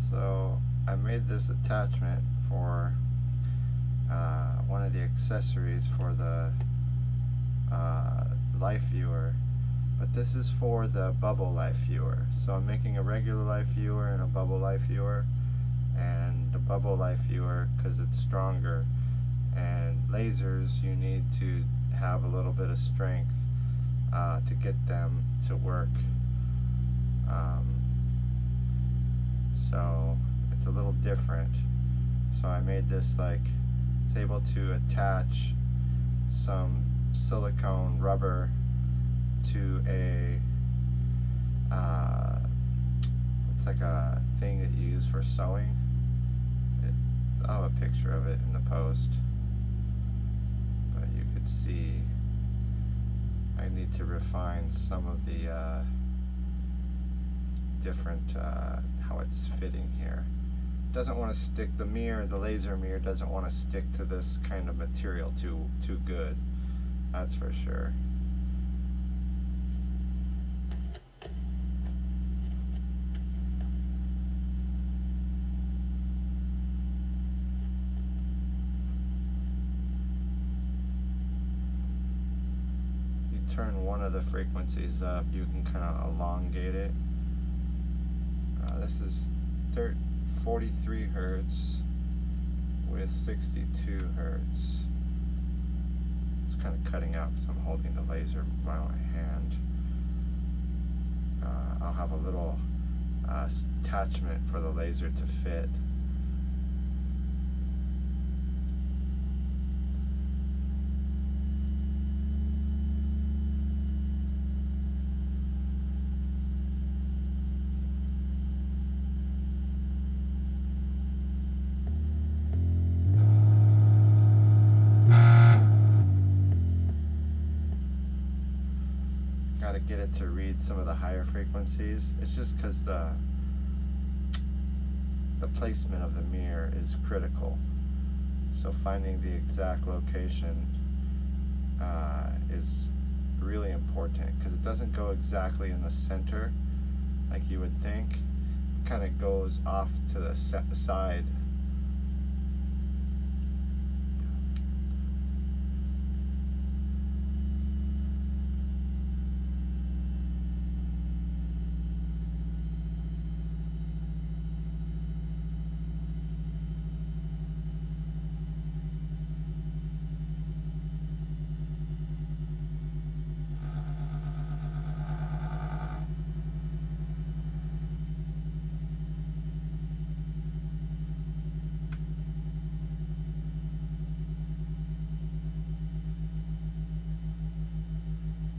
So I made this attachment for one of the accessories for the L.I.F.E viewer, but this is for the bubble L.I.F.E viewer. So I'm making a regular L.I.F.E viewer and a bubble L.I.F.E viewer, and the bubble L.I.F.E viewer because it's stronger, and lasers you need to have a little bit of strength to get them to work. So it's a little different. So I made this it's able to attach some silicone rubber to a it's like a thing that you use for sewing. I'll have a picture of it in the post, but you could see I need to refine some of the different how it's fitting here. Doesn't want to stick, the laser mirror doesn't want to stick to this kind of material too good, that's for sure. You turn one of the frequencies up, you can kind of elongate it. This is 43 hertz with 62 hertz. It's kind of cutting out because I'm holding the laser by my hand. I'll have a little attachment for the laser to fit. To get it to read some of the higher frequencies. It's just because the placement of the mirror is critical. So finding the exact location is really important, because it doesn't go exactly in the center like you would think. It kind of goes off to the side.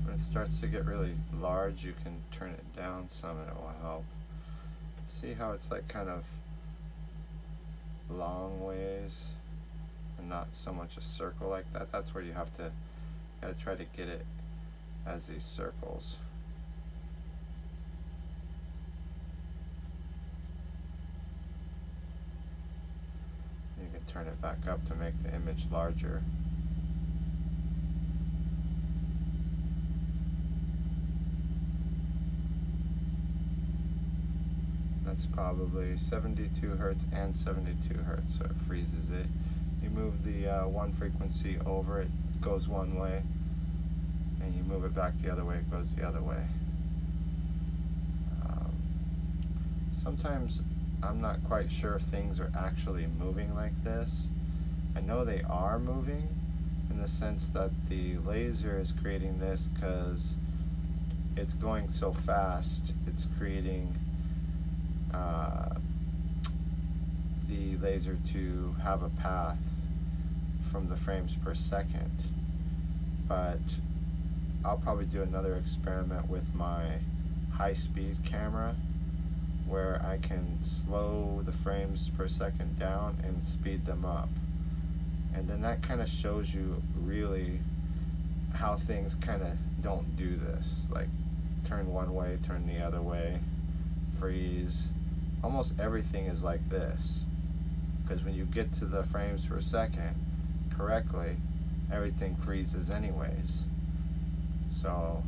It starts to get really large, you can turn it down some and it will help. See how it's like kind of long ways and not so much a circle like that? That's where you gotta try to get it as these circles. You can turn it back up to make the image larger. That's probably 72 hertz and 72 hertz, so it freezes it. You move the one frequency over, it goes one way, and you move it back the other way, it goes the other way. Sometimes I'm not quite sure if things are actually moving like this. I know they are moving in the sense that the laser is creating this because it's going so fast, it's creating the laser to have a path from the frames per second. But I'll probably do another experiment with my high-speed camera where I can slow the frames per second down and speed them up, and then that kind of shows you really how things kind of don't do this, like turn one way, turn the other way, freeze. Almost everything is like this, because when you get to the frames per second correctly, everything freezes anyways. So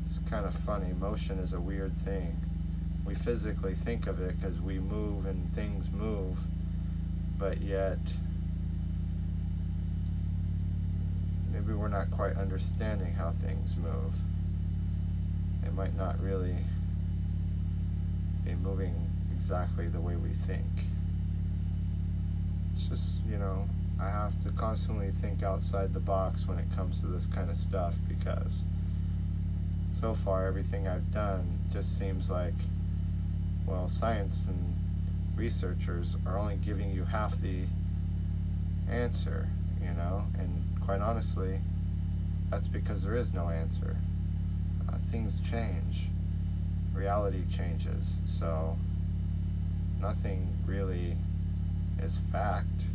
it's kind of funny. Motion is a weird thing. we physically think of it because we move and things move, but yet maybe we're not quite understanding how things move. It might not really be moving exactly the way we think. It's just, I have to constantly think outside the box when it comes to this kind of stuff, because so far everything I've done just seems like, well, science and researchers are only giving you half the answer, and quite honestly, that's because there is no answer. Things change, reality changes, so nothing really is fact.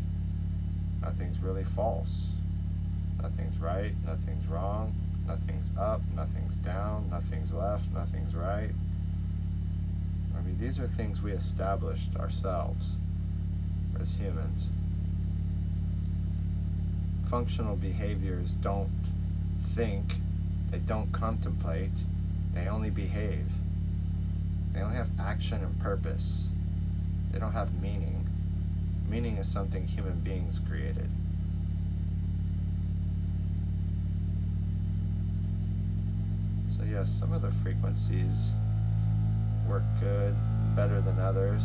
Nothing's really false. Nothing's right, nothing's wrong, nothing's up, nothing's down, nothing's left, nothing's right. I mean, these are things we established ourselves as humans. Functional behaviors don't think, they don't contemplate, they only behave. They only have action and purpose. They don't have meaning. Meaning is something human beings created. So yes, some of the frequencies work good, better than others.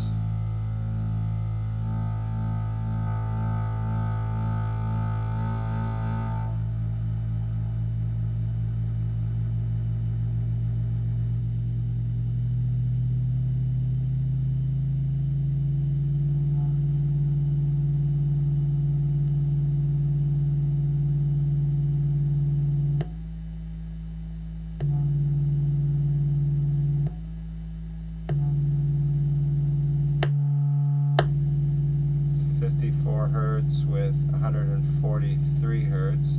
Hertz with 143 hertz.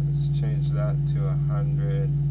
Let's change that to 100.